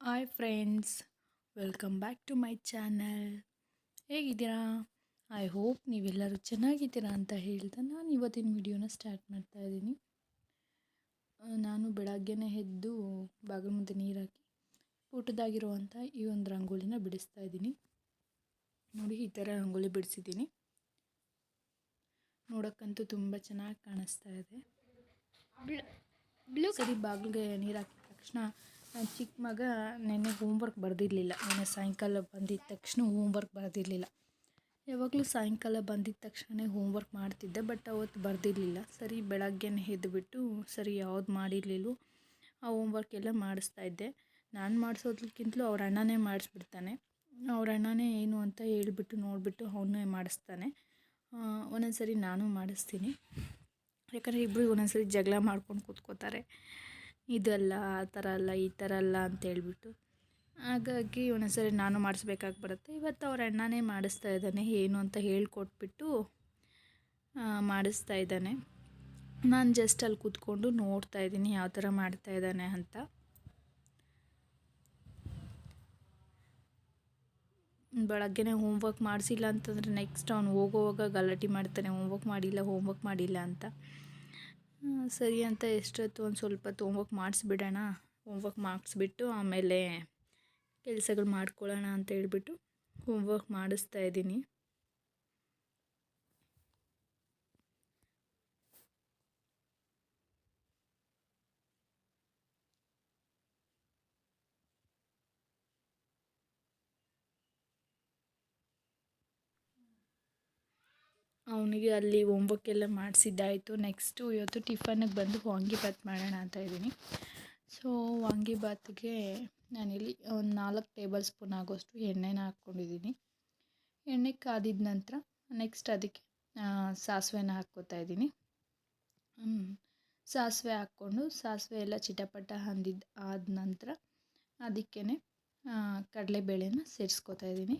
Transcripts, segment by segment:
Hi friends, welcome back to my channel. ಹೇಗಿದ್ದೀರಾ? I hope ನೀವೆಲ್ಲರೂ ಚೆನ್ನಾಗಿದ್ದೀರಾ ಅಂತ ಹೇಳ್ತಾ ನಾನು ಇವತ್ತಿನ ವಿಡಿಯೋನ ಸ್ಟಾರ್ಟ್ ಮಾಡ್ತಾ ಇದ್ದೀನಿ. ನಾನು ಬೆಳಗ್ಗೆನೇ ಎದ್ದು ಬಾಗಿಲು ಮುಂದೆ ನೀರು ಹಾಕಿ ಪುಟ್ಟದಾಗಿರುವಂಥ ಈ ಒಂದು ರಂಗೋಲಿನ ಬಿಡಿಸ್ತಾ ಇದ್ದೀನಿ. ನೋಡಿ, ಈ ಥರ ರಂಗೋಲಿ ಬಿಡಿಸಿದ್ದೀನಿ. ನೋಡೋಕ್ಕಂತೂ ತುಂಬ ಚೆನ್ನಾಗಿ ಕಾಣಿಸ್ತಾ ಇದೆ. ಸರಿ, ಬಾಗಿಲಿಗೆ ನೀರು ಹಾಕಿದ ತಕ್ಷಣ ನನ್ನ ಚಿಕ್ಕ ಮಗ ನೆನ್ನೆ ಹೋಮ್ವರ್ಕ್ ಬರೆದಿರಲಿಲ್ಲ. ನೆನ್ನೆ ಸಾಯಂಕಾಲ ಬಂದಿದ್ದ ತಕ್ಷಣ ಹೋಮ್ವರ್ಕ್ ಬರೆದಿರಲಿಲ್ಲ. ಯಾವಾಗಲೂ ಸಾಯಂಕಾಲ ಬಂದಿದ್ದ ತಕ್ಷಣ ಹೋಮ್ವರ್ಕ್ ಮಾಡ್ತಿದ್ದೆ, ಬಟ್ ಅವತ್ತು ಬರೆದಿರಲಿಲ್ಲ. ಸರಿ, ಬೆಳಗ್ಗೆನೇ ಎದ್ದುಬಿಟ್ಟು ಸರಿ ಯಾವ್ದು ಮಾಡಿರಲಿಲ್ಲೋ ಆ ಹೋಮ್ವರ್ಕ್ ಎಲ್ಲ ಮಾಡಿಸ್ತಾ ಇದ್ದೆ. ನಾನು ಮಾಡಿಸೋದಕ್ಕಿಂತಲೂ ಅವ್ರ ಅಣ್ಣನೇ ಮಾಡಿಸ್ಬಿಡ್ತಾನೆ. ಅವ್ರ ಅಣ್ಣನೇ ಏನು ಅಂತ ಹೇಳ್ಬಿಟ್ಟು ನೋಡಿಬಿಟ್ಟು ಅವನ್ನೇ ಮಾಡಿಸ್ತಾನೆ. ಒಂದೊಂದು ಸರಿ ನಾನು ಮಾಡಿಸ್ತೀನಿ. ಯಾಕಂದರೆ ಇಬ್ಬರು ಒಂದೊಂದು ಸರಿ ಜಗಳ ಮಾಡ್ಕೊಂಡು ಕೂತ್ಕೋತಾರೆ. ಇದಲ್ಲ, ಆ ಥರ ಅಲ್ಲ, ಈ ಥರ ಅಲ್ಲ ಅಂತೇಳ್ಬಿಟ್ಟು. ಹಾಗಾಗಿ ಒಂದೊಂದು ಸರಿ ನಾನು ಮಾಡಿಸ್ಬೇಕಾಗಿ ಬರುತ್ತೆ. ಇವತ್ತು ಅವ್ರ ಅಣ್ಣನೇ ಮಾಡಿಸ್ತಾ ಇದ್ದಾನೆ. ಏನು ಅಂತ ಹೇಳ್ಕೊಟ್ಬಿಟ್ಟು ಮಾಡಿಸ್ತಾ ಇದ್ದಾನೆ. ನಾನು ಜಸ್ಟ್ ಅಲ್ಲಿ ಕೂತ್ಕೊಂಡು ನೋಡ್ತಾ ಇದ್ದೀನಿ ಯಾವ ಥರ ಮಾಡ್ತಾ ಇದ್ದಾನೆ ಅಂತ. ಬೆಳಗ್ಗೆನೇ ಹೋಮ್ವರ್ಕ್ ಮಾಡಿಸಿಲ್ಲ ಅಂತಂದರೆ ನೆಕ್ಸ್ಟ್ ಅವ್ನು ಹೋಗೋವಾಗ ಗಲಾಟೆ ಮಾಡ್ತಾನೆ, ಹೋಮ್ವರ್ಕ್ ಮಾಡಿಲ್ಲ ಅಂತ. ಸರಿ ಅಂತ ಎಷ್ಟೊತ್ತು ಒಂದು ಸ್ವಲ್ಪ ಹೊತ್ತು ಹೋಮ್ವರ್ಕ್ ಮಾಡಿಸ್ಬಿಡೋಣ, ಹೋಮ್ವರ್ಕ್ ಮಾಡಿಸ್ಬಿಟ್ಟು ಆಮೇಲೆ ಕೆಲಸಗಳು ಮಾಡ್ಕೊಳ್ಳೋಣ ಅಂತ ಹೇಳ್ಬಿಟ್ಟು ಹೋಮ್ವರ್ಕ್ ಮಾಡಿಸ್ತಾ ಇದ್ದೀನಿ. ಅವನಿಗೆ ಅಲ್ಲಿ ಹೋಮ್ವರ್ಕ್ ಎಲ್ಲ ಮಾಡಿಸಿದ್ದಾಯಿತು. ನೆಕ್ಸ್ಟು ಇವತ್ತು ಟಿಫನ್ನಿಗೆ ಬಂದು ವಾಂಗಿಬಾತ್ ಮಾಡೋಣ ಅಂತ ಇದ್ದೀನಿ. ಸೊ ವಾಂಗಿಬಾತ್ಗೆ ನಾನಿಲ್ಲಿ ಒಂದು 4 ಟೇಬಲ್ ಸ್ಪೂನ್ ಆಗೋಷ್ಟು ಎಣ್ಣೆನ ಹಾಕ್ಕೊಂಡಿದ್ದೀನಿ. ಎಣ್ಣೆ ಕಾದಿದ ನಂತರ ನೆಕ್ಸ್ಟ್ ಅದಕ್ಕೆ ಸಾಸಿವೆನ ಹಾಕ್ಕೋತಾ ಇದ್ದೀನಿ. ಸಾಸಿವೆ ಹಾಕ್ಕೊಂಡು ಸಾಸಿವೆ ಎಲ್ಲ ಚಿಟಪಟ ಆದ ನಂತರ ಅದಕ್ಕೇ ಕಡಲೆಬೇಳೆನ ಸೇರಿಸ್ಕೋತಾ ಇದ್ದೀನಿ.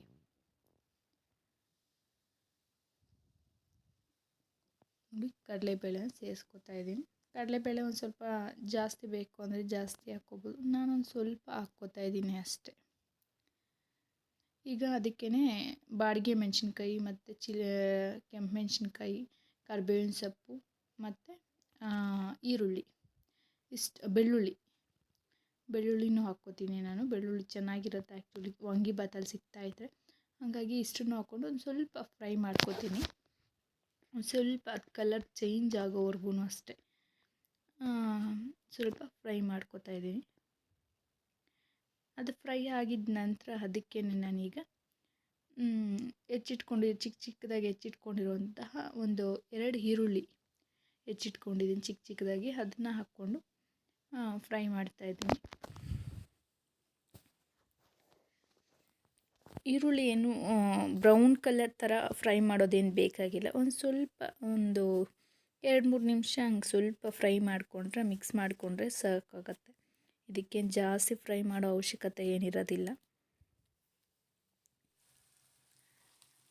ನೋಡಿ, ಕಡಲೆಬೇಳೆನ ಸೇರಿಸ್ಕೋತಾ ಇದ್ದೀನಿ. ಕಡಲೆಬೇಳೆ ಒಂದು ಸ್ವಲ್ಪ ಜಾಸ್ತಿ ಬೇಕು ಅಂದರೆ ಜಾಸ್ತಿ ಹಾಕ್ಕೋಬೋದು. ನಾನೊಂದು ಸ್ವಲ್ಪ ಹಾಕ್ಕೋತಾ ಇದ್ದೀನಿ ಅಷ್ಟೇ. ಈಗ ಅದಕ್ಕೇ ಬಾಡಿಗೆ ಮೆಣಸಿನ್ಕಾಯಿ ಮತ್ತು ಕೆಂಪು ಮೆಣಸಿನ್ಕಾಯಿ, ಕರಿಬೇವಿನ ಸೊಪ್ಪು ಮತ್ತು ಈರುಳ್ಳಿ, ಬೆಳ್ಳುಳ್ಳಿನೂ ಹಾಕ್ಕೋತೀನಿ ನಾನು. ಬೆಳ್ಳುಳ್ಳಿ ಚೆನ್ನಾಗಿರುತ್ತೆ ಆ್ಯಕ್ಚುಲಿ ವಾಂಗಿಬಾತಲ್ಲಿ ಸಿಗ್ತಾಯಿದ್ರೆ. ಹಾಗಾಗಿ ಇಷ್ಟನ್ನು ಹಾಕ್ಕೊಂಡು ಒಂದು ಸ್ವಲ್ಪ ಫ್ರೈ ಮಾಡ್ಕೋತೀನಿ. ಒಂದು ಸ್ವಲ್ಪ ಅದು ಕಲರ್ ಚೇಂಜ್ ಆಗೋವರೆಗೂ ಅಷ್ಟೇ ಸ್ವಲ್ಪ ಫ್ರೈ ಮಾಡ್ಕೋತಾ ಇದ್ದೀನಿ. ಅದು ಫ್ರೈ ಆಗಿದ ನಂತರ ಅದಕ್ಕೇ ನಾನೀಗ ಚಿಕ್ಕದಾಗಿ ಹೆಚ್ಚಿಟ್ಕೊಂಡಿರುವಂತಹ ಒಂದು 2 ಈರುಳ್ಳಿ ಹೆಚ್ಚಿಟ್ಕೊಂಡಿದ್ದೀನಿ ಚಿಕ್ಕದಾಗಿ. ಅದನ್ನು ಹಾಕ್ಕೊಂಡು ಫ್ರೈ ಮಾಡ್ತಾಯಿದ್ದೀನಿ. ಈರುಳ್ಳಿ ಏನು ಬ್ರೌನ್ ಕಲರ್ ಥರ ಫ್ರೈ ಮಾಡೋದೇನು ಬೇಕಾಗಿಲ್ಲ. ಒಂದು ಸ್ವಲ್ಪ 2-3 ನಿಮಿಷ ಹಂಗೆ ಸ್ವಲ್ಪ ಫ್ರೈ ಮಾಡಿಕೊಂಡ್ರೆ, ಮಿಕ್ಸ್ ಮಾಡಿಕೊಂಡ್ರೆ ಸಾಕಾಗತ್ತೆ. ಇದಕ್ಕೇನು ಜಾಸ್ತಿ ಫ್ರೈ ಮಾಡೋ ಅವಶ್ಯಕತೆ ಏನಿರೋದಿಲ್ಲ.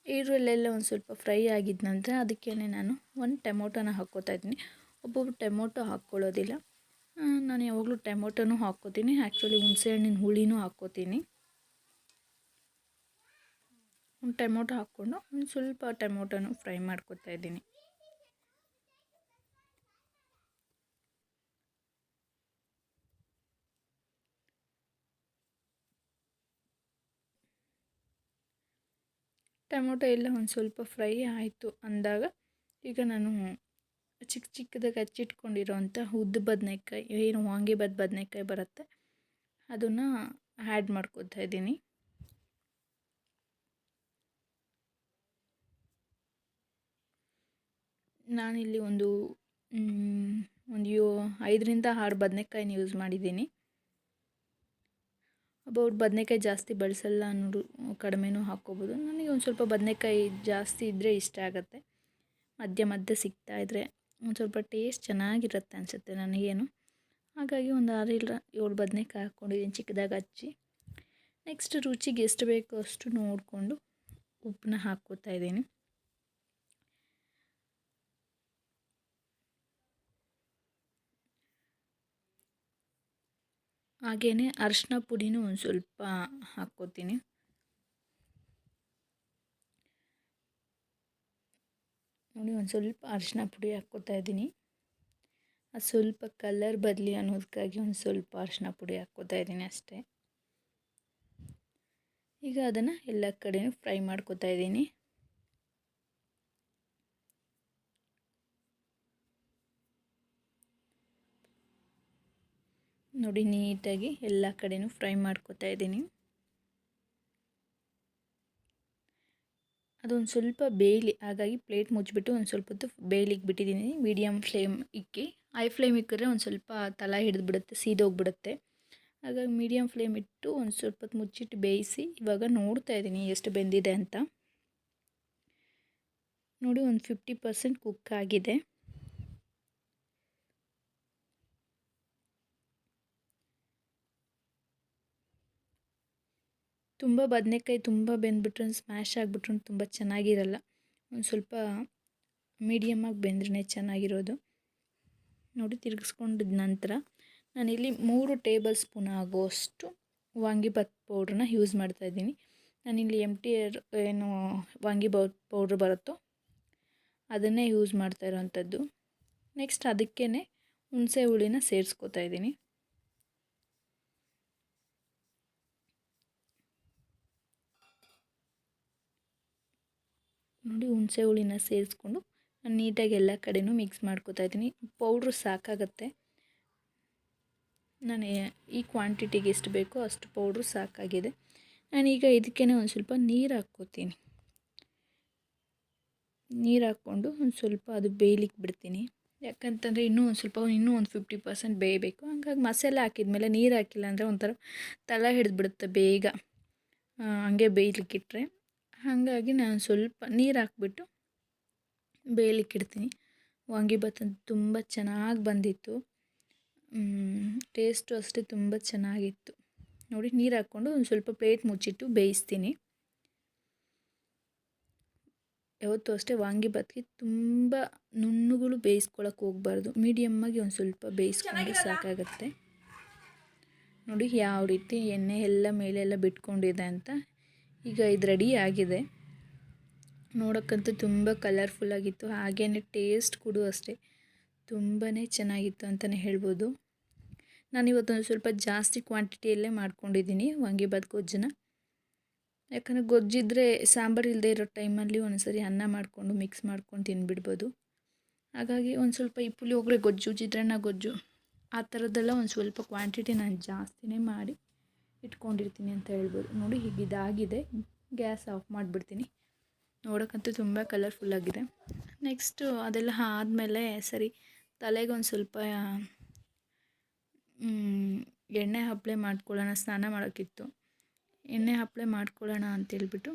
ಈರುಳ್ಳೆಲ್ಲ ಒಂದು ಸ್ವಲ್ಪ ಫ್ರೈ ಆಗಿದ ನಂತರ ಅದಕ್ಕೇ ನಾನು 1 ಟೊಮೊಟೊನ ಹಾಕ್ಕೋತಾ ಇದ್ದೀನಿ. ಒಬ್ಬೊಬ್ರು ಟೊಮೊಟೊ ಹಾಕ್ಕೊಳ್ಳೋದಿಲ್ಲ. ನಾನು ಯಾವಾಗಲೂ ಟೊಮೊಟೊನೂ ಹಾಕ್ಕೋತೀನಿ. ಆ್ಯಕ್ಚುಲಿ ಹುಣಸೆಹಣ್ಣಿನ ಹುಳಿನೂ ಹಾಕ್ಕೋತೀನಿ. ಒಂದು ಟೊಮೊಟೊ ಹಾಕ್ಕೊಂಡು ಒಂದು ಸ್ವಲ್ಪ ಟೊಮೊಟೊನೂ ಫ್ರೈ ಮಾಡ್ಕೊತಾ ಇದ್ದೀನಿ. ಟೊಮೊಟೊ ಎಲ್ಲ ಒಂದು ಸ್ವಲ್ಪ ಫ್ರೈ ಆಯಿತು ಅಂದಾಗ ಈಗ ನಾನು ಚಿಕ್ಕದಾಗಿ ಹಚ್ಚಿಟ್ಕೊಂಡಿರೋಂಥ ಉದ್ದ ಬದನೆಕಾಯಿ, ಏನು ವಾಂಗಿಬಾತ್ ಬದನೆಕಾಯಿ ಬರುತ್ತೆ, ಅದನ್ನು ಆ್ಯಡ್ ಮಾಡ್ಕೊತಾ ಇದ್ದೀನಿ. ನಾನಿಲ್ಲಿ ಒಂದು 5-6 ಬದನೆಕಾಯಿನ ಯೂಸ್ ಮಾಡಿದ್ದೀನಿ. ಒಬ್ಬೊಬ್ರು ಬದನೆಕಾಯಿ ಜಾಸ್ತಿ ಬಳಸಲ್ಲ ಅನ್ನೋರು ಕಡಿಮೆನೂ ಹಾಕ್ಕೋಬೋದು. ನನಗೆ ಒಂದು ಸ್ವಲ್ಪ ಬದನೆಕಾಯಿ ಜಾಸ್ತಿ ಇದ್ದರೆ ಇಷ್ಟ ಆಗುತ್ತೆ. ಮಧ್ಯೆ ಸಿಗ್ತಾಯಿದ್ರೆ ಒಂದು ಸ್ವಲ್ಪ ಟೇಸ್ಟ್ ಚೆನ್ನಾಗಿರುತ್ತೆ ಅನಿಸುತ್ತೆ ನನಗೇನು. ಹಾಗಾಗಿ ಒಂದು 6-7 ಬದನೆಕಾಯಿ ಹಾಕ್ಕೊಂಡಿದ್ದೀನಿ ಚಿಕ್ಕದಾಗಿ ಹಚ್ಚಿ. ನೆಕ್ಸ್ಟ್ ರುಚಿಗೆ ಎಷ್ಟು ಬೇಕೋ ಅಷ್ಟು ನೋಡಿಕೊಂಡು ಉಪ್ಪನ್ನ ಹಾಕ್ಕೋತಾ ಇದ್ದೀನಿ. ಹಾಗೆಯೇ ಅರಿಶಿನ ಪುಡಿನೂ ಒಂದು ಸ್ವಲ್ಪ ಹಾಕ್ಕೋತೀನಿ. ನೋಡಿ ಒಂದು ಸ್ವಲ್ಪ ಅರಿಶಿನ ಪುಡಿ ಹಾಕ್ಕೋತಾ ಇದ್ದೀನಿ. ಅದು ಸ್ವಲ್ಪ ಕಲರ್ ಬರಲಿ ಅನ್ನೋದಕ್ಕಾಗಿ ಒಂದು ಸ್ವಲ್ಪ ಅರಿಶಿನ ಪುಡಿ ಹಾಕ್ಕೋತಾ ಇದ್ದೀನಿ ಅಷ್ಟೇ. ಈಗ ಅದನ್ನು ಎಲ್ಲ ಕಡೆಯೂ ಫ್ರೈ ಮಾಡ್ಕೋತಾ ಇದ್ದೀನಿ. ನೋಡಿ ನೀಟಾಗಿ ಎಲ್ಲ ಕಡೆಯೂ ಫ್ರೈ ಮಾಡ್ಕೋತಾ ಇದ್ದೀನಿ. ಅದೊಂದು ಸ್ವಲ್ಪ ಬೇಯಲಿ, ಹಾಗಾಗಿ ಪ್ಲೇಟ್ ಮುಚ್ಚಿಬಿಟ್ಟು ಒಂದು ಸ್ವಲ್ಪ ಹೊತ್ತು ಬೇಯಲಿಕ್ಕೆ ಬಿಟ್ಟಿದ್ದೀನಿ. ಮೀಡಿಯಮ್ ಫ್ಲೇಮ್ ಇಕ್ಕಿ, ಹೈ ಫ್ಲೇಮ್ ಇಕ್ಕಿದ್ರೆ ಒಂದು ಸ್ವಲ್ಪ ತಳ ಹಿಡಿದ್ಬಿಡುತ್ತೆ, ಸೀದೋಗ್ಬಿಡುತ್ತೆ. ಹಾಗಾಗಿ ಮೀಡಿಯಮ್ ಫ್ಲೇಮ್ ಇಟ್ಟು ಒಂದು ಸ್ವಲ್ಪ ಹೊತ್ತು ಮುಚ್ಚಿಟ್ಟು ಬೇಯಿಸಿ ಇವಾಗ ನೋಡ್ತಾ ಇದ್ದೀನಿ ಎಷ್ಟು ಬೆಂದಿದೆ ಅಂತ. ನೋಡಿ ಒಂದು 50% ಕುಕ್ ಆಗಿದೆ. ತುಂಬ ಬದನೆಕಾಯಿ ತುಂಬ ಬೆಂದ್ಬಿಟ್ರೆ ಸ್ಮ್ಯಾಶ್ ಆಗಿಬಿಟ್ರು ತುಂಬ ಚೆನ್ನಾಗಿರಲ್ಲ. ಒಂದು ಸ್ವಲ್ಪ ಮೀಡಿಯಮಾಗಿ ಬೆಂದ್ರೇ ಚೆನ್ನಾಗಿರೋದು. ನೋಡಿ ತಿರುಗಿಸ್ಕೊಂಡಿದ ನಂತರ ನಾನಿಲ್ಲಿ 3 ಟೇಬಲ್ ಸ್ಪೂನ್ ಆಗೋಷ್ಟು ವಾಂಗಿಭಾತ್ ಪೌಡ್ರನ್ನ ಯೂಸ್ ಮಾಡ್ತಾಯಿದ್ದೀನಿ. ನಾನಿಲ್ಲಿ MTR ಏನು ವಾಂಗಿಭಾತ್ ಪೌಡ್ರ್ ಬರುತ್ತೋ ಅದನ್ನೇ ಯೂಸ್ ಮಾಡ್ತಾ ಇರೋವಂಥದ್ದು. ನೆಕ್ಸ್ಟ್ ಅದಕ್ಕೇ ಹುಣಸೆ ಹುಳಿನ ಸೇರಿಸ್ಕೋತಾ ಇದ್ದೀನಿ. ನೋಡಿ ಹುಣಸೆ ಹುಳಿನ ಸೇರಿಸ್ಕೊಂಡು ನಾನು ನೀಟಾಗಿ ಎಲ್ಲ ಕಡೆಯೂ ಮಿಕ್ಸ್ ಮಾಡ್ಕೋತಾ ಇದ್ದೀನಿ. ಪೌಡ್ರು ಸಾಕಾಗತ್ತೆ. ನಾನು ಈ ಕ್ವಾಂಟಿಟಿಗೆ ಎಷ್ಟು ಬೇಕೋ ಅಷ್ಟು ಪೌಡ್ರು ಸಾಕಾಗಿದೆ. ನಾನೀಗ ಇದಕ್ಕೇ ಒಂದು ಸ್ವಲ್ಪ ನೀರು ಹಾಕ್ಕೋತೀನಿ. ನೀರು ಹಾಕ್ಕೊಂಡು ಒಂದು ಸ್ವಲ್ಪ ಅದು ಬೇಯಲಿಕ್ಕೆ ಬಿಡ್ತೀನಿ. ಯಾಕಂತಂದರೆ ಇನ್ನೂ ಒಂದು 50% ಬೇಯಬೇಕು. ಹಂಗಾಗಿ ಮಸಾಲೆ ಹಾಕಿದ್ಮೇಲೆ ನೀರು ಹಾಕಿಲ್ಲ ಅಂದರೆ ಒಂಥರ ತಳ ಹಿಡಿದ್ಬಿಡುತ್ತೆ ಬೇಗ ಹಂಗೆ ಬೇಯಲಿಕ್ಕಿಟ್ರೆ. ಹಾಗಾಗಿ ನಾನು ಸ್ವಲ್ಪ ನೀರು ಹಾಕ್ಬಿಟ್ಟು ಬೇಯಲಿಕ್ಕಿಡ್ತೀನಿ. ವಾಂಗಿಭಾತ್ ಅಂತೂ ತುಂಬ ಚೆನ್ನಾಗಿ ಬಂದಿತ್ತು. ಟೇಸ್ಟು ಅಷ್ಟೇ ತುಂಬ ಚೆನ್ನಾಗಿತ್ತು. ನೋಡಿ ನೀರು ಹಾಕ್ಕೊಂಡು ಒಂದು ಸ್ವಲ್ಪ ಪ್ಲೇಟ್ ಮುಚ್ಚಿಟ್ಟು ಬೇಯಿಸ್ತೀನಿ. ಯಾವತ್ತೂ ಅಷ್ಟೇ ವಾಂಗಿಭಾತ್ಗೆ ತುಂಬ ನುಣ್ಣುಗಳು ಬೇಯಿಸ್ಕೊಳಕ್ಕೆ ಹೋಗಬಾರ್ದು. ಮೀಡಿಯಮ್ಮಾಗಿ ಒಂದು ಸ್ವಲ್ಪ ಬೇಯಿಸ್ಕೊಂಡ್ರೆ ಸಾಕಾಗುತ್ತೆ. ನೋಡಿ ಯಾವ ರೀತಿ ಎಣ್ಣೆ ಎಲ್ಲ ಮೇಲೆಲ್ಲ ಬಿಟ್ಕೊಂಡಿದೆ ಅಂತ. ಈಗ ಇದು ರೆಡಿ ಆಗಿದೆ. ನೋಡೋಕ್ಕಂತೂ ತುಂಬ ಕಲರ್ಫುಲ್ಲಾಗಿತ್ತು. ಹಾಗೆಯೇ ಟೇಸ್ಟ್ ಕೂಡ ಅಷ್ಟೇ ತುಂಬಾ ಚೆನ್ನಾಗಿತ್ತು ಅಂತಲೇ ಹೇಳ್ಬೋದು. ನಾನಿವತ್ತೊಂದು ಸ್ವಲ್ಪ ಜಾಸ್ತಿ ಕ್ವಾಂಟಿಟಿಯಲ್ಲೇ ಮಾಡ್ಕೊಂಡಿದ್ದೀನಿ ವಾಂಗಿಭಾತ್ ಗೊಜ್ಜನ್ನ. ಯಾಕಂದರೆ ಗೊಜ್ಜಿದ್ರೆ ಸಾಂಬಾರು ಇಲ್ಲದೆ ಇರೋ ಟೈಮಲ್ಲಿ ಒಂದ್ಸರಿ ಅನ್ನ ಮಾಡಿಕೊಂಡು ಮಿಕ್ಸ್ ಮಾಡ್ಕೊಂಡು ತಿಂದುಬಿಡ್ಬೋದು. ಹಾಗಾಗಿ ಒಂದು ಸ್ವಲ್ಪ ಈ ಪುಳಿಯೋಗರೆ ಗೊಜ್ಜು, ಚಿತ್ರಾನ್ನ ಗೊಜ್ಜು ಆ ಥರದ್ದೆಲ್ಲ ಒಂದು ಸ್ವಲ್ಪ ಕ್ವಾಂಟಿಟಿ ನಾನು ಜಾಸ್ತಿನೇ ಮಾಡಿ ಇಟ್ಕೊಂಡಿರ್ತೀನಿ ಅಂತ ಹೇಳ್ಬೋದು. ನೋಡಿ ಹೀಗೆ ಇದಾಗಿದೆ. ಗ್ಯಾಸ್ ಆಫ್ ಮಾಡಿಬಿಡ್ತೀನಿ. ನೋಡೋಕ್ಕಂತೂ ತುಂಬ ಕಲರ್ಫುಲ್ಲಾಗಿದೆ. ನೆಕ್ಸ್ಟು ಅದೆಲ್ಲ ಆದಮೇಲೆ ಸರಿ ತಲೆಗೆ ಒಂದು ಸ್ವಲ್ಪ ಎಣ್ಣೆ ಹಪ್ಪಳೆ ಮಾಡ್ಕೊಳ್ಳೋಣ, ಸ್ನಾನ ಮಾಡೋಕ್ಕಿತ್ತು. ಎಣ್ಣೆ ಹಪ್ಪಳೆ ಮಾಡ್ಕೊಳ್ಳೋಣ ಅಂತೇಳ್ಬಿಟ್ಟು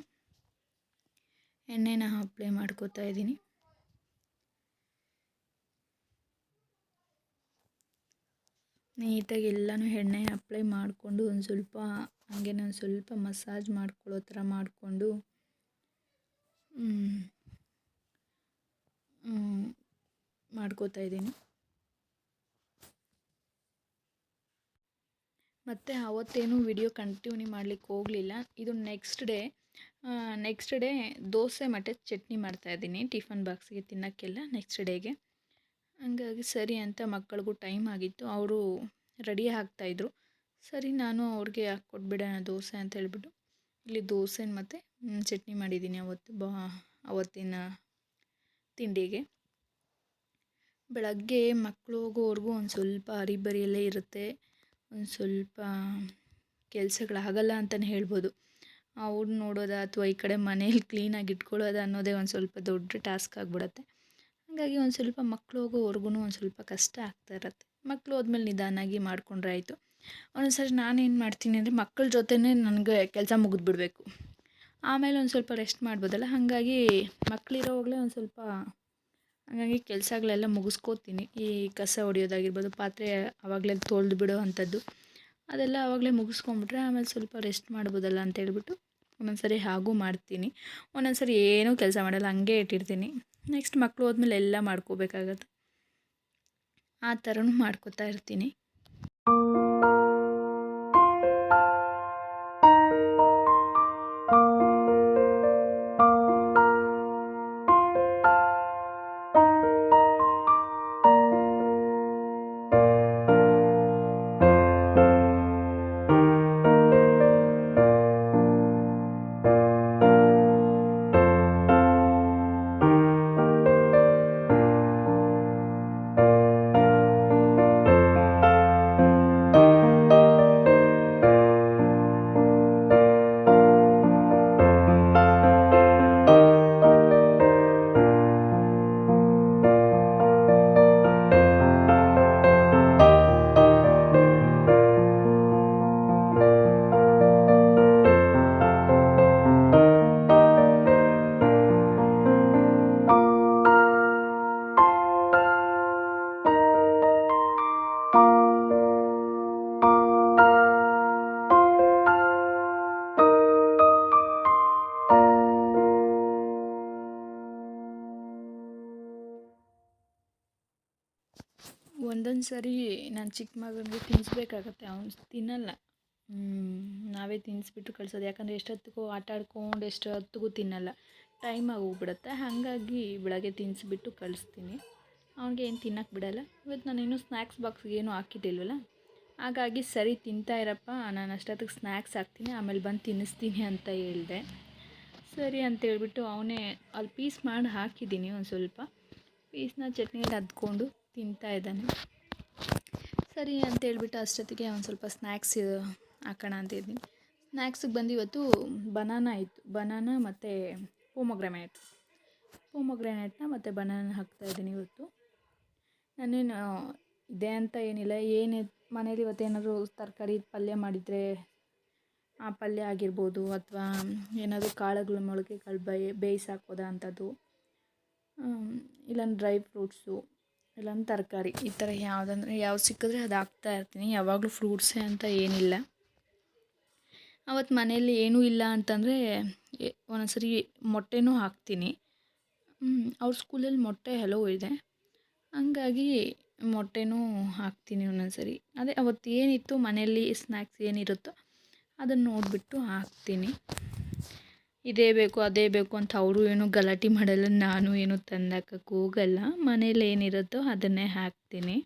ಎಣ್ಣೆನ ಅಪ್ಲೈ ಮಾಡ್ಕೋತಾ ಇದ್ದೀನಿ. ನೀಟಾಗಿ ಎಲ್ಲನೂ ಎಣ್ಣೆ ಅಪ್ಲೈ ಮಾಡಿಕೊಂಡು ಒಂದು ಸ್ವಲ್ಪ ಹಾಗೇ ಒಂದು ಸ್ವಲ್ಪ ಮಸಾಜ್ ಮಾಡ್ಕೊಳ್ಳೋ ಥರ ಮಾಡಿಕೊಂಡು ಮಾಡ್ಕೋತಾ ಇದ್ದೀನಿ. ಮತ್ತು ಅವತ್ತೇನು ವಿಡಿಯೋ ಕಂಟಿನ್ಯೂ ಮಾಡಲಿಕ್ಕೆ ಹೋಗಲಿಲ್ಲ. ಇದು ನೆಕ್ಸ್ಟ್ ಡೇ ದೋಸೆ ಮತ್ತು ಚಟ್ನಿ ಮಾಡ್ತಾಯಿದ್ದೀನಿ ಟಿಫನ್ ಬಾಕ್ಸಿಗೆ ತಿನ್ನೋಕ್ಕೆಲ್ಲ ನೆಕ್ಸ್ಟ್ ಡೇಗೆ. ಹಂಗಾಗಿ ಸರಿ ಅಂತ ಮಕ್ಕಳಿಗೂ ಟೈಮ್ ಆಗಿತ್ತು. ಅವರು ರೆಡಿ ಆಗ್ತಾಯಿದ್ರು. ಸರಿ ನಾನು ಅವ್ರಿಗೆ ಹಾಕ್ಕೊಟ್ಬಿಡೋಣ ದೋಸೆ ಅಂತ ಹೇಳ್ಬಿಟ್ಟು ಇಲ್ಲಿ ದೋಸೆ ಮತ್ತು ಚಟ್ನಿ ಮಾಡಿದ್ದೀನಿ ಅವತ್ತಿನ ತಿಂಡಿಗೆ. ಬೆಳಗ್ಗೆ ಮಕ್ಕಳು ಹೋಗೋವರೆಗೂ ಒಂದು ಸ್ವಲ್ಪ ಹರಿಬರಿಯಲ್ಲೇ ಇರುತ್ತೆ. ಒಂದು ಸ್ವಲ್ಪ ಕೆಲಸಗಳಾಗಲ್ಲ ಅಂತಲೇ ಹೇಳ್ಬೋದು. ಅವ್ರು ನೋಡೋದು ಅಥವಾ ಈ ಕಡೆ ಮನೇಲಿ ಕ್ಲೀನಾಗಿ ಇಟ್ಕೊಳ್ಳೋದು ಅನ್ನೋದೇ ಒಂದು ಸ್ವಲ್ಪ ದೊಡ್ಡ ಟಾಸ್ಕ್ ಆಗಿಬಿಡತ್ತೆ. ಹಾಗಾಗಿ ಒಂದು ಸ್ವಲ್ಪ ಮಕ್ಕಳು ಹೋಗೋವರೆಗೂ ಒಂದು ಸ್ವಲ್ಪ ಕಷ್ಟ ಆಗ್ತಾ ಇರತ್ತೆ. ಮಕ್ಕಳು ಹೋದ್ಮೇಲೆ ನಿಧಾನಾಗಿ ಮಾಡಿಕೊಂಡ್ರೆ ಆಯಿತು. ಒಂದೊಂದ್ಸರಿ ನಾನೇನು ಮಾಡ್ತೀನಿ ಅಂದರೆ ಮಕ್ಕಳ ಜೊತೆನೇ ನನಗೆ ಕೆಲಸ ಮುಗಿದ್ಬಿಡ್ಬೇಕು. ಆಮೇಲೆ ಒಂದು ಸ್ವಲ್ಪ ರೆಸ್ಟ್ ಮಾಡ್ಬೋದಲ್ಲ. ಹಾಗಾಗಿ ಮಕ್ಕಳಿರೋವಾಗಲೇ ಒಂದು ಸ್ವಲ್ಪ ಹಾಗಾಗಿ ಕೆಲಸಗಳೆಲ್ಲ ಮುಗಿಸ್ಕೋತೀನಿ. ಈ ಕಸ ಹೊಡಿಯೋದಾಗಿರ್ಬೋದು, ಪಾತ್ರೆ ಆವಾಗಲೇ ತೊಳೆದು ಬಿಡೋ ಅಂಥದ್ದು ಅದೆಲ್ಲ ಆವಾಗಲೇ ಮುಗಿಸ್ಕೊಂಬಿಟ್ರೆ ಆಮೇಲೆ ಸ್ವಲ್ಪ ರೆಸ್ಟ್ ಮಾಡ್ಬೋದಲ್ಲ ಅಂತೇಳ್ಬಿಟ್ಟು ಒಂದೊಂದ್ಸರಿ ಹಾಗೂ ಮಾಡ್ತೀನಿ. ಒಂದೊಂದ್ಸರಿ ಏನೂ ಕೆಲಸ ಮಾಡಲ್ಲ, ಹಂಗೆ ಇಟ್ಟಿರ್ತೀನಿ. ನೆಕ್ಸ್ಟ್ ಮಕ್ಕಳು ಹೋದ್ಮೇಲೆ ಎಲ್ಲ ಮಾಡ್ಕೋಬೇಕಾಗತ್ತೆ. ಆ ಥರನೂ ಮಾಡ್ಕೋತಾ ಇರ್ತೀನಿ. ಸರಿ ನನ್ನ ಚಿಕ್ಕ ಮಗನಿಗೆ ತಿನ್ನಿಸ್ಬೇಕಾಗತ್ತೆ, ಅವನು ತಿನ್ನಲ್ಲ. ನಾವೇ ತಿನ್ನಿಸ್ಬಿಟ್ಟು ಕಳ್ಸೋದು, ಯಾಕಂದರೆ ಎಷ್ಟೊತ್ತಿಗೂ ಆಟ ಆಡ್ಕೊಂಡು ಎಷ್ಟೊತ್ತಿಗೂ ತಿನ್ನಲ್ಲ, ಟೈಮ್ ಆಗೋಗ್ಬಿಡುತ್ತೆ. ಹಾಗಾಗಿ ಬೆಳಗ್ಗೆ ತಿನ್ನಿಸ್ಬಿಟ್ಟು ಕಳಿಸ್ತೀನಿ. ಅವ್ನಿಗೆ ಏನು ತಿನ್ನಕ್ಕೆ ಬಿಡಲ್ಲ. ಇವತ್ತು ನಾನೇನು ಸ್ನ್ಯಾಕ್ಸ್ ಬಾಕ್ಸ್ಗೆ ಏನೂ ಹಾಕಿದ್ದಿಲ್ವಲ್ಲ, ಹಾಗಾಗಿ ಸರಿ ತಿಂತಾ ಇರಪ್ಪ, ನಾನು ಅಷ್ಟೊತ್ತಿಗೆ ಸ್ನ್ಯಾಕ್ಸ್ ಹಾಕ್ತೀನಿ, ಆಮೇಲೆ ಬಂದು ತಿನ್ನಿಸ್ತೀನಿ ಅಂತ ಹೇಳಿದೆ. ಸರಿ ಅಂತೇಳ್ಬಿಟ್ಟು ಅವನೇ ಅಲ್ಲಿ ಪೀಸ್ ಮಾಡಿ ಹಾಕಿದ್ದೀನಿ. ಒಂದು ಸ್ವಲ್ಪ ಪೀಸ್ನ ಚಟ್ನಿಯಲ್ಲಿ ಅದ್ಕೊಂಡು ತಿಂತಾ ಇದ್ದಾನೆ. ಸರಿ ಅಂತೇಳ್ಬಿಟ್ಟು ಅಷ್ಟೊತ್ತಿಗೆ ಒಂದು ಸ್ವಲ್ಪ ಸ್ನ್ಯಾಕ್ಸ್ ಹಾಕೋಣ ಅಂತಿದ್ದೀನಿ. ಸ್ನ್ಯಾಕ್ಸಿಗೆ ಬಂದು ಇವತ್ತು ಬನಾನಾ ಇತ್ತು, ಬನಾನಾ ಮತ್ತು ಪೋಮೊಗ್ರಾನೇಟ್ನ ಮತ್ತು ಬನಾನಾ ಹಾಕ್ತಾಯಿದ್ದೀನಿ ಇವತ್ತು. ನಾನೇನು ಇದೆ ಅಂತ ಏನಿಲ್ಲ, ಮನೇಲಿ ಇವತ್ತೇನಾದರೂ ತರಕಾರಿ ಪಲ್ಯ ಮಾಡಿದರೆ ಆ ಪಲ್ಯ ಆಗಿರ್ಬೋದು, ಅಥವಾ ಏನಾದರೂ ಕಾಳುಗಳು ಮೊಳಕೆ ಕಾಳು ಬೇಯಿಸಿ ಹಾಕೋದ ಅಂಥದ್ದು, ಇಲ್ಲಾಂದ್ರೆ ಡ್ರೈ ಫ್ರೂಟ್ಸು, ಇಲ್ಲಾಂದ್ರೆ ತರಕಾರಿ, ಈ ಥರ ಯಾವ್ದು ಸಿಕ್ಕಿದ್ರೆ ಅದು ಹಾಕ್ತಾಯಿರ್ತೀನಿ. ಯಾವಾಗಲೂ ಫ್ರೂಟ್ಸೇ ಅಂತ ಏನಿಲ್ಲ. ಅವತ್ತು ಮನೇಲಿ ಏನೂ ಇಲ್ಲ ಅಂತಂದರೆ ಒಂದೊಂದ್ಸರಿ ಮೊಟ್ಟೆನೂ ಹಾಕ್ತೀನಿ. ಅವ್ರ ಸ್ಕೂಲಲ್ಲಿ ಮೊಟ್ಟೆ ಹಲೋ ಇದೆ, ಹಂಗಾಗಿ ಮೊಟ್ಟೆನೂ ಹಾಕ್ತೀನಿ ಒಂದೊಂದ್ಸರಿ. ಅದೇ ಅವತ್ತು ಏನಿತ್ತು ಮನೆಯಲ್ಲಿ ಸ್ನ್ಯಾಕ್ಸ್ ಏನಿರುತ್ತೋ ಅದನ್ನು ನೋಡಿಬಿಟ್ಟು ಹಾಕ್ತೀನಿ. ಇದೇ ಬೇಕು ಅದೇ ಬೇಕು ಅಂತ ಅವರು ಏನೂ ಗಲಾಟೆ ಮಾಡಲ್ಲ, ನಾನು ಏನೂ ತಂದಾಕಕ್ಕೆ ಹೋಗಲ್ಲ. ಮನೇಲಿ ಏನಿರುತ್ತೋ ಅದನ್ನೇ ಹಾಕ್ತೀನಿ.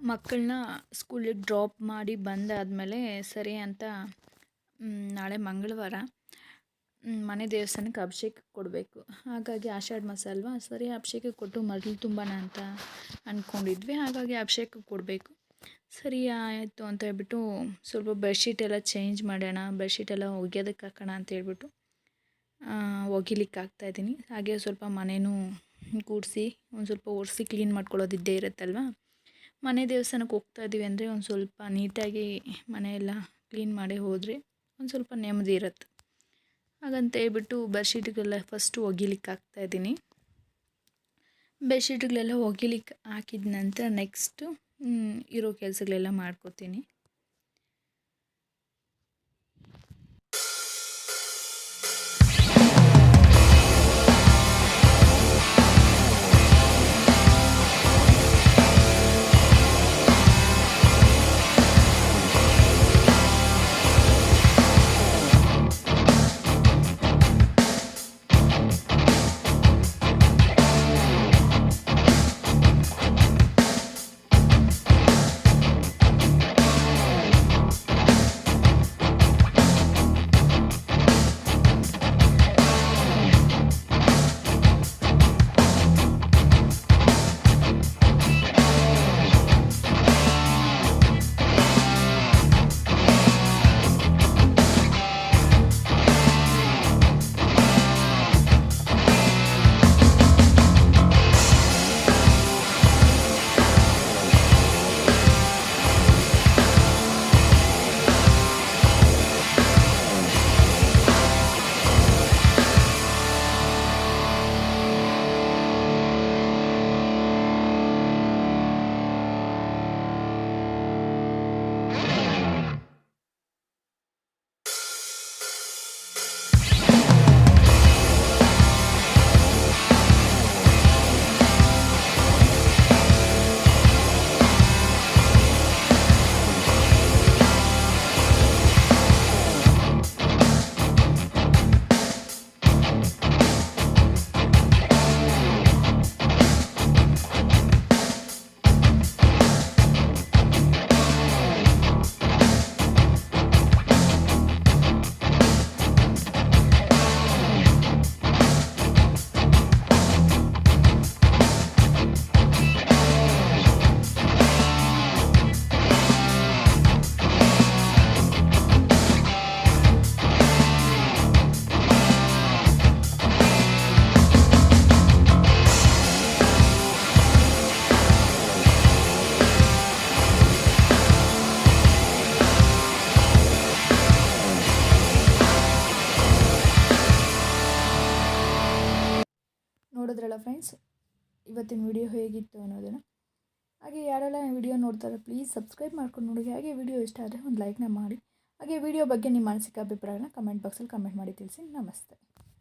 ಮಕ್ಕಳನ್ನ ಸ್ಕೂಲಿಗೆ ಡ್ರಾಪ್ ಮಾಡಿ ಬಂದಾದಮೇಲೆ ಸರಿ ಅಂತ ನಾಳೆ ಮಂಗಳವಾರ ಮನೆ ದೇವಸ್ಥಾನಕ್ಕೆ ಅಭಿಷೇಕ ಕೊಡಬೇಕು. ಹಾಗಾಗಿ ಆಷಾಢ ಮಾಸ ಅಲ್ವಾ, ಸರಿ ಅಭಿಷೇಕ ಕೊಟ್ಟು ಮರಳು ತುಂಬೋಣ ಅಂತ ಅಂದ್ಕೊಂಡಿದ್ವಿ. ಹಾಗಾಗಿ ಅಭಿಷೇಕ ಕೊಡಬೇಕು. ಸರಿ ಆಯಿತು ಅಂತ ಹೇಳ್ಬಿಟ್ಟು ಸ್ವಲ್ಪ ಬೆಡ್ಶೀಟೆಲ್ಲ ಚೇಂಜ್ ಮಾಡೋಣ, ಬೆಡ್ಶೀಟೆಲ್ಲ ಒಗೆಯೋದಕ್ಕೆ ಹಾಕೋಣ ಅಂತ ಹೇಳ್ಬಿಟ್ಟು ಒಗಿಲಿಕ್ಕೆ ಹಾಕ್ತಾಯಿದ್ದೀನಿ. ಹಾಗೆ ಸ್ವಲ್ಪ ಮನೆಯೂ ಕೂಡಿಸಿ ಒಂದು ಸ್ವಲ್ಪ ಒರೆಸಿ ಕ್ಲೀನ್ ಮಾಡ್ಕೊಳ್ಳೋದಿದ್ದೇ ಇರುತ್ತಲ್ವ. ಮನೆ ದೇವಸ್ಥಾನಕ್ಕೆ ಹೋಗ್ತಾಯಿದ್ದೀವಿ ಅಂದರೆ ಒಂದು ಸ್ವಲ್ಪ ನೀಟಾಗಿ ಮನೆಯೆಲ್ಲ ಕ್ಲೀನ್ ಮಾಡಿ ಹೋದರೆ ಒಂದು ಸ್ವಲ್ಪ ನೆಮ್ಮದಿ ಇರುತ್ತೆ. ಹಾಗಂತ ಹೇಳ್ಬಿಟ್ಟು ಬೆಡ್ಶೀಟ್ಗೆಲ್ಲ ಫಸ್ಟು ಒಗಿಲಿಕ್ಕೆ ಹಾಕ್ತಾಯಿದ್ದೀನಿ. ಬೆಡ್ಶೀಟ್ಗಳೆಲ್ಲ ಒಗಿಲಿಕ್ಕೆ ಹಾಕಿದ ನಂತರ ನೆಕ್ಸ್ಟು ಇರೋ ಕೆಲಸಗಳೆಲ್ಲ ಮಾಡ್ಕೋತೀನಿ. ನೋಡಿದ್ರಲ್ಲ ಫ್ರೆಂಡ್ಸ್, ಇವತ್ತಿನ ವಿಡಿಯೋ ಹೇಗಿತ್ತು ಅನ್ನೋದನ್ನು. ಹಾಗೆ ಯಾರೆಲ್ಲ ವಿಡಿಯೋ ನೋಡ್ತಾರೆ ಪ್ಲೀಸ್ ಸಬ್ಸ್ಕ್ರೈಬ್ ಮಾಡ್ಕೊಂಡು ನೋಡಿ. ಹಾಗೆ ವಿಡಿಯೋ ಇಷ್ಟ ಆದರೆ ಒಂದು ಲೈಕ್ನ ಮಾಡಿ. ಹಾಗೆ ವಿಡಿಯೋ ಬಗ್ಗೆ ನಿಮ್ಮ ಮಾನಸಿಕ ಅಭಿಪ್ರಾಯನ ಕಮೆಂಟ್ ಬಾಕ್ಸಲ್ಲಿ ಕಮೆಂಟ್ ಮಾಡಿ ತಿಳಿಸಿ. ನಮಸ್ತೆ.